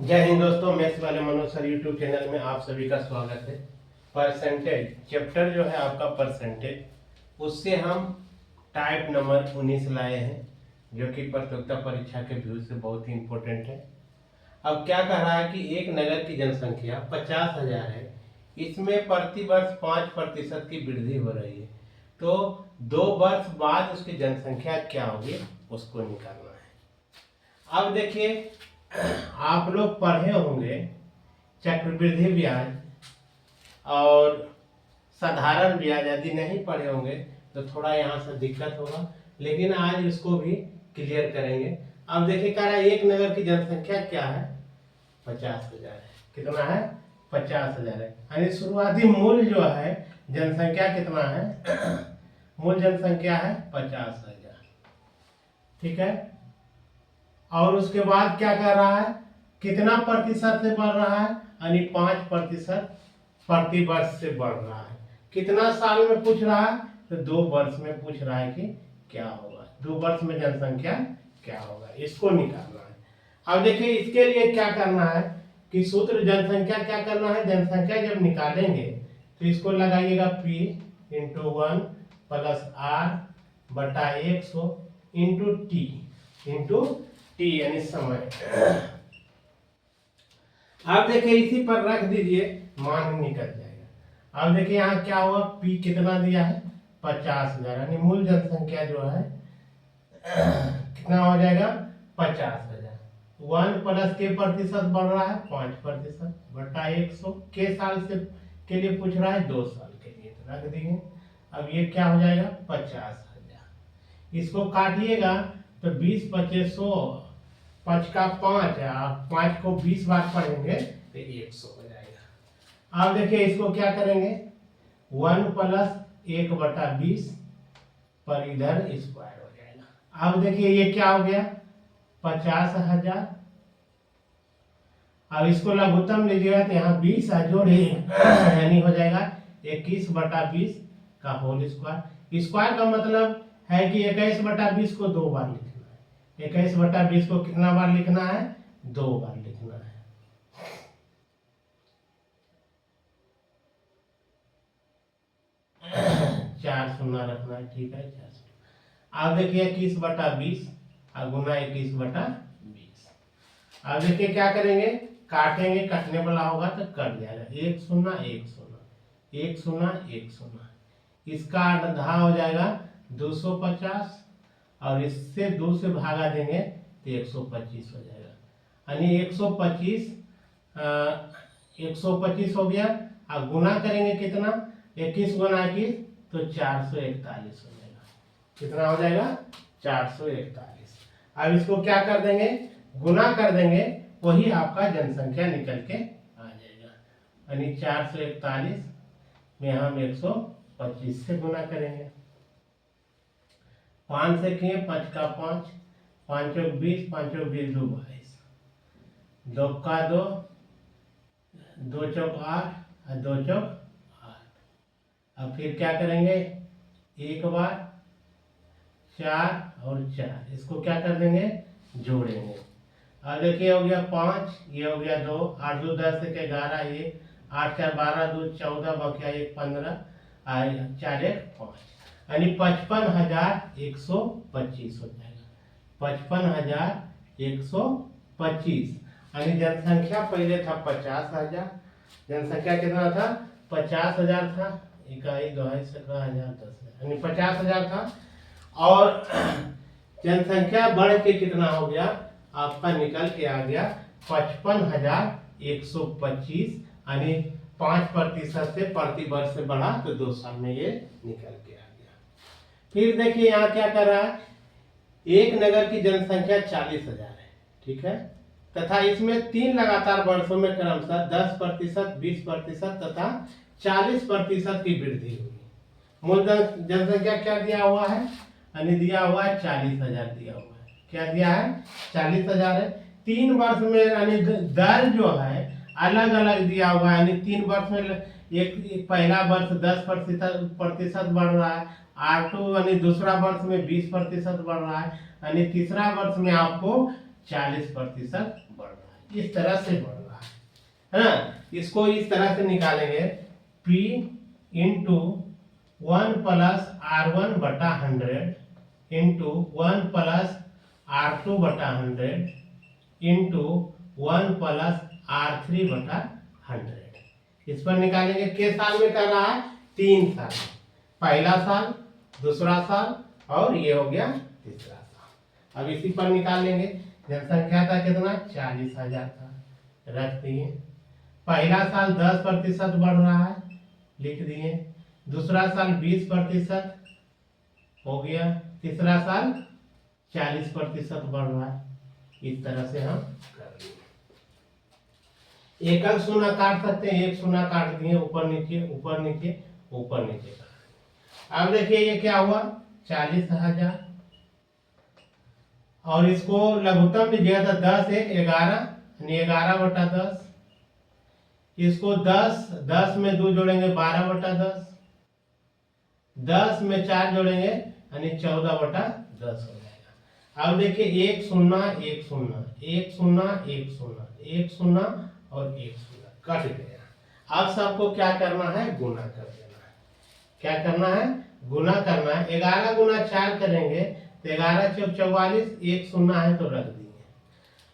जय हिंद दोस्तों, मैथ्स वाले मनोज सर यूट्यूब चैनल में आप सभी का स्वागत है। परसेंटेज चैप्टर जो है आपका परसेंटेज, उससे हम टाइप नंबर 19 लाए हैं, जो कि प्रतियोगिता परीक्षा के व्यू से बहुत ही इम्पोर्टेंट है। अब क्या कह रहा है कि एक नगर की जनसंख्या 50,000 है, इसमें प्रति वर्ष 5% की वृद्धि हो रही है, तो 2 वर्ष बाद उसकी जनसंख्या क्या होगी उसको निकालना है। अब देखिए, आप लोग पढ़े होंगे चक्रवृद्धि ब्याज और साधारण ब्याज। यदि नहीं पढ़े होंगे तो थोड़ा यहाँ से दिक्कत होगा, लेकिन आज इसको भी क्लियर करेंगे। अब देखिए, कह रहा है एक नगर की जनसंख्या क्या है, 50,000 है। कितना है? 50,000 है। यानी शुरुआती मूल जो है जनसंख्या कितना है? मूल जनसंख्या है 50,000। ठीक है। और उसके बाद क्या कर रहा है, कितना प्रतिशत से बढ़ रहा है? यानी 5% प्रति वर्ष से बढ़ रहा है। कितना साल में पूछ रहा है? तो 2 वर्ष में पूछ रहा है कि क्या होगा, 2 वर्ष में जनसंख्या क्या होगा, इसको निकालना है। अब देखिए, इसके लिए क्या करना है कि सूत्र जनसंख्या क्या करना है, जनसंख्या जब निकालेंगे तो इसको लगाइएगा P इंटू 1 प्लस R बटा 100 इंटू टी यानी समय। आप देखिए, इसी पर रख दीजिए, मान निकल जाएगा। अब देखिए यहाँ क्या हुआ, पी कितना दिया है? 50,000, यानी मूल जनसंख्या जो है कितना हो जाएगा? 50,000। 1 प्लस के प्रतिशत बढ़ रहा है 5% बटा 100 के साल से के लिए पूछ रहा है, 2 साल के लिए, तो रख दिए। अब ये क्या हो जाएगा? 50,000। इसको काटिएगा तो 20 25 100, 5 का 5 है, आप 5 को 20 बार पढ़ेंगे तो 100 हो जाएगा। अब देखिए, इसको क्या करेंगे, 1 प्लस 1 बटा 20 पर इधर स्क्वायर हो जाएगा। अब देखिए ये क्या हो गया? 50,000। अब इसको लघुत्तम लीजिएगा तो यहाँ 20 जोड़े यानी हो जाएगा 21 बटा 20 का होल स्क्वायर। स्क्वायर का मतलब है कि 21 बटा 20 को 2 बार लिखना है। 21 बटा 20 को कितना बार लिखना है? 2 बार लिखना है। चार शून्य रखना है, ठीक है, 4 शून्य। अब देखिए 21 बटा 20 और गुना 21 बटा 20। अब देखिए क्या करेंगे, काटेंगे, कटने वाला होगा तो कट जाएगा, 1 शून्य 1 शून्य 1 शून्य 1 शून्य। इसका आधा हो जाएगा 250 और इससे 2 से भागा देंगे तो 125 हो जाएगा। यानी 125 हो गया। और गुना करेंगे कितना? 21 गुना 21 तो 441 हो जाएगा। कितना हो जाएगा? 441। अब इसको क्या कर देंगे, गुना कर देंगे, वही आपका जनसंख्या निकल के आ जाएगा। यानी 441 में हम 125 से गुना करेंगे। 5 से किए, 5 का 5, 5 चौक 20, 5 चौक 20 2 22, 2 का 2, 2 चौक 8 और 2 चौक 8। अब फिर क्या करेंगे, एक बार 4 और 4, इसको क्या कर देंगे, जोड़ेंगे। अब देखिए हो गया 5, ये हो गया 2, 8 2 10 1 11, ये 8 4 12 2 14 बचा 1 15 4 1 5, यानी 55,125 हो जाएगा। 55,125, यानी जनसंख्या पहले था 50,000। जनसंख्या कितना था? 50,000 था। इकाई दहाई 17,000 10,000, यानी 50,000 था। और जनसंख्या बढ़ के कितना हो गया आपका? निकल के आ गया 55,125, यानी 5% से प्रति वर्ष से बढ़ा तो 2 साल में ये निकल के आ गया। फिर देखिए यहाँ क्या कर रहा है, एक नगर की जनसंख्या 40,000 है, ठीक है, तथा इसमें 3 लगातार वर्षों में क्रमशः 10%, 20% तथा 40% की वृद्धि हुई। मूल जनसंख्या क्या दिया हुआ है? यानी दिया हुआ है 40,000 दिया हुआ है। क्या दिया है? 40,000 है। 3 वर्ष में यानी दर जो है अलग अलग दिया हुआ है। यानी 3 वर्ष में एक पहला वर्ष 10% बढ़ रहा है, R2 यानी दूसरा वर्ष में 20% बढ़ रहा है, यानी तीसरा वर्ष में आपको 40% बढ़ रहा है। इस तरह से बढ़ रहा है ना। इसको इस तरह से निकालेंगे, P इंटू 1 प्लस R1 बटा 100 इंटू 1 प्लस R2 बटा 100 इंटू 1 प्लस R3 बटा 100। इस पर निकालेंगे, किस साल में कर रहा है, 3 साल, पहला साल, दूसरा साल और ये हो गया तीसरा साल। अब इसी पर निकालेंगे, जनसंख्या था कितना, 40,000 था, रख दिए। पहला साल 10% बढ़ रहा है, लिख दिए। दूसरा साल 20% हो गया, तीसरा साल 40% बढ़ रहा है। इस तरह से हम कर लेंगे। एक शून्य काट सकते हैं, एक शून्य काट दिए, ऊपर नीचे ऊपर नीचे ऊपर नीचे। अब देखिए ये क्या हुआ, 40,000, और इसको लघुत्तम लीजिएगा तो 10 1 11 यानी 11/10। इसको 10 में 2 जोड़ेंगे 12/10, 10 में 4 जोड़ेंगे यानी 14/10 हो जाएगा। अब देखिए 1 0 1 0 1 0 1 0 1 0 और 1 0 कट गया। अब सबको क्या करना है, गुना कर देना है। क्या करना है, गुना करना है। 11 गुना 4 करेंगे तो 11 चौक 44, 1 0 है तो रख दिए।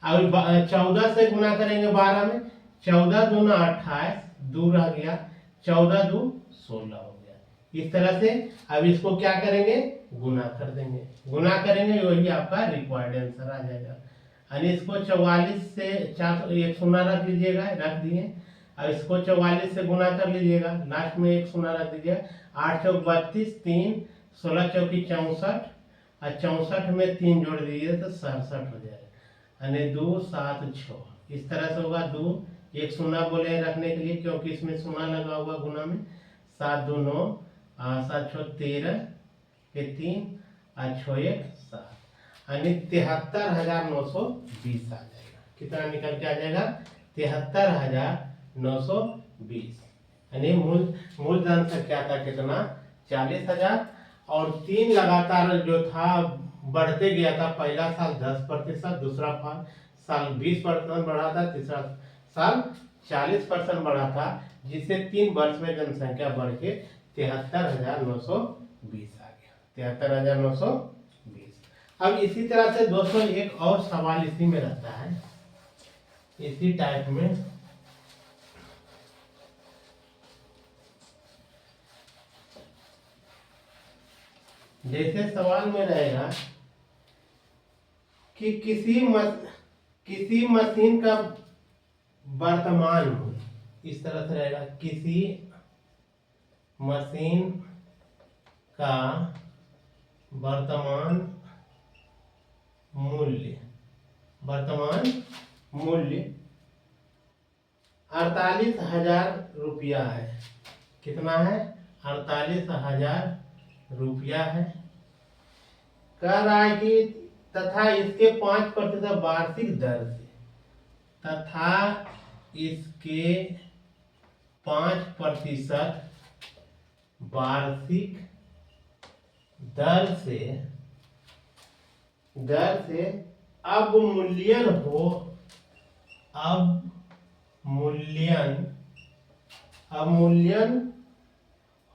अब 14 से गुना करेंगे 12 में, 14 दूना 28, 2 रह गया, 14 2 16 हो गया। इस तरह से अब इसको क्या करेंगे, गुना कर देंगे। गुना करेंगे वही आपका रिक्वायर्ड आंसर आ जाएगा। यानी इसको 44 से 4 1 0 रख लीजिएगा, रख दिए। अब इसको 44 से गुना कर लीजिएगा, लास्ट में 1 0 रख दीजिएगा। 8 चौक 32, 3 16 चौकी 64 और 64 में 3 जोड़ दीजिए तो 67 हो जाएगा, यानी 2 7 6। इस तरह से होगा। 2 1 0 बोले रखने के लिए, क्योंकि इसमें 0 लगा हुआ गुना में। 7 2 9 7 6 13 के 3 और 6 1 7, यानी 73,920 आ जाएगा। कितना निकल के आ जाएगा, 73,920। यानी मूल जनसंख्या था कितना, 40,000। और 3 लगातार जो था बढ़ते गया था। पहला साल 10%, दूसरा साल 20% बढ़ा था, तीसरा साल 40% बढ़ा था, जिससे 3 वर्ष में जनसंख्या बढ़ के 73,920 आ गया, 73,920। अब इसी तरह से दोस्तों एक और सवाल इसी में रहता है, इसी टाइप में। जैसे सवाल में रहेगा कि किसी मशीन का वर्तमान मूल्य, इस तरह से रहेगा, किसी मशीन का वर्तमान मूल्य 48,000 रुपया है। कितना है, 48,000 रुपया है। कह रहा है कि तथा इसके 5% वार्षिक दर से, तथा इसके 5% वार्षिक दर से अवमूल्यन हो रहा है, अवमूल्यन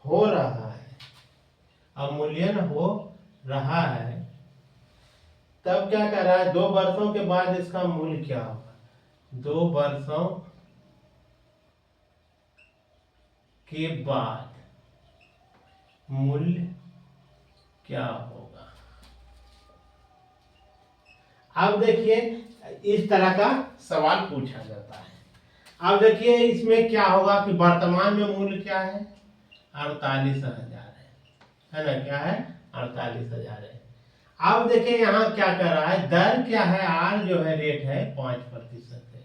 हो रहा है। तब क्या कर रहा है, 2 वर्षों के बाद इसका मूल्य क्या होगा, 2 वर्षों के बाद मूल्य क्या होगा। अब देखिए इस तरह का सवाल पूछा जाता है। अब देखिए इसमें क्या होगा कि वर्तमान में मूल्य क्या है, 48,000 है ना, क्या है, 48,000 है। अब देखिए यहाँ क्या कर रहा है, दर क्या है, आर जो है रेट है 5% है,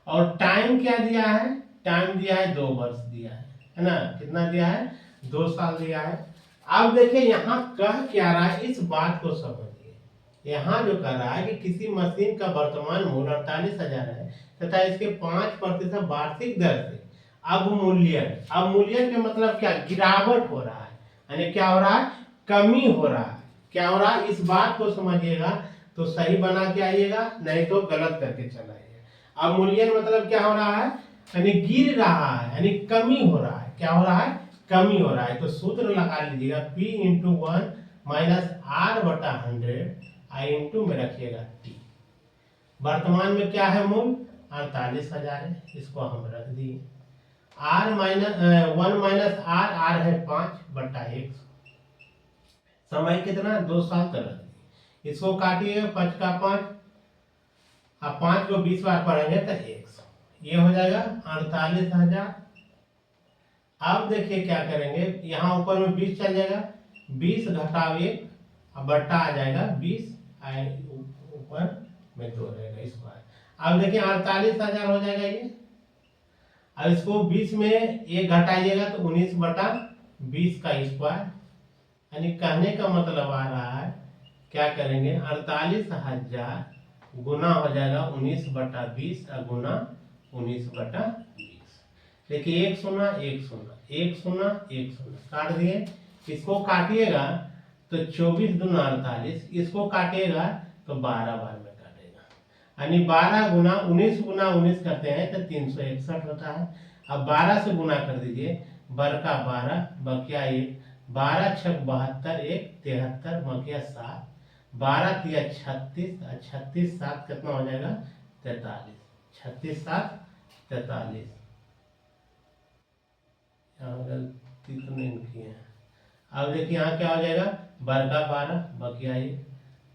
और टाइम क्या दिया है, टाइम दिया है 2 वर्ष दिया है ना, कितना दिया है, 2 साल दिया है। अब देखिए यहाँ कह क्या रहा है, इस बात को समझिए। यहाँ जो कह रहा है कि किसी मशीन का वर्तमान मूल्य 48,000 है तथा इसके 5% वार्षिक दर से अवमूल्यन के मतलब क्या, गिरावट हो रहा है, यानी क्या हो रहा है, कमी हो रहा है। क्या हो रहा है, इस बात को समझिएगा तो सही बना के आइएगा, नहीं तो गलत करके चलाइएगा। अब मूल्यन मतलब क्या हो रहा है, यानी गिर रहा है, यानी कमी हो रहा है। क्या हो रहा है, कमी हो रहा है। तो सूत्र लगा लीजिएगा P इंटू 1 माइनस R बटा 100 आई इंटू में रखिएगा T। वर्तमान में क्या है मूल, 48,000 है, इसको हम रख दिए। R minus 1 minus R, R है 5 बटा 1। समय कितना, 2 साल तक रख दिए। इसको काटिएगा, 5 का 5, अब 5 को 20 बार पढ़ेंगे तो 100, ये हो जाएगा 48,000। अब देखिए क्या करेंगे, यहाँ ऊपर में 20 चल जाएगा, 20 घटाव 1, अब बट्टा आ जाएगा 20, ऊपर में 2 रहेगा इसको। अब देखिए 48,000 हो जाएगा ये। अब इसको 20 में 1 घटाइएगा तो 19 बटा 20 का स्क्वायर, यानी कहने का मतलब आ रहा है, क्या करेंगे, 48,000 गुना हो जाएगा 19 बटा 20 और गुना 19 बटा 20। देखिए 1 शून्य 1 शून्य 1 शून्य 1 शून्य काट दिए। इसको काटिएगा तो 24 दूना 48, इसको काटिएगा तो 12 बार में काटेगा, यानी 12 गुना 19 करते हैं तो 361 होता है। अब 12 से गुना कर दीजिए, बड़का 12 बकिया 1, 12 छक 72, 1 73 बकिया 7, 12 तिया 36, 36 7 कितना हो जाएगा 43, 36 7 43। गलती तो नहीं की है। अब देखिए यहाँ क्या हो जाएगा, बड़का 12 बकिया 1,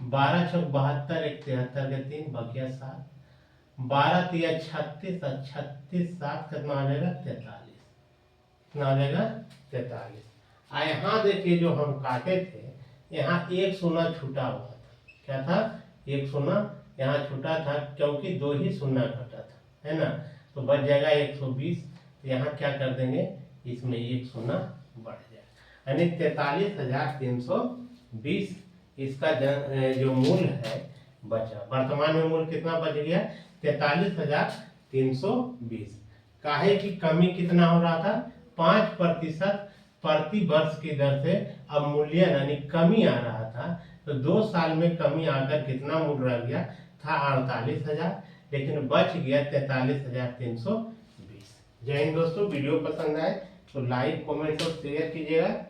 12 छक 72, 1 73 के 3 बकिया 7, 12 तिया 36, 36 7 कितना हो जाएगा 43, कितना हो जाएगा 43। यहाँ देखिए जो हम काटे थे, यहाँ 1 शून्य छूटा हुआ था। क्या था, 1 शून्य यहाँ छूटा था, क्योंकि 2 ही शून्य घटा था, है ना। तो बच जाएगा 120। यहाँ क्या कर देंगे, इसमें 1 शून्य बढ़ जाएगा, यानी 43,320 इसका जो मूल है बचा। वर्तमान में मूल कितना बच गया, 43,320। काहे की कमी कितना हो रहा था, 5% प्रति वर्ष की दर से अब मूल्यन यानी कमी आ रहा था। तो 2 साल में कमी आकर कितना मूल रह गया था, 48,000, लेकिन बच गया 43,320। जय हिंद दोस्तों, वीडियो पसंद आए तो लाइक कमेंट और शेयर कीजिएगा,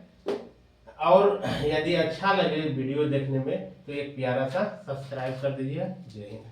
और यदि अच्छा लगे वीडियो देखने में तो एक प्यारा सा सब्सक्राइब कर दीजिएगा। जय हिंद।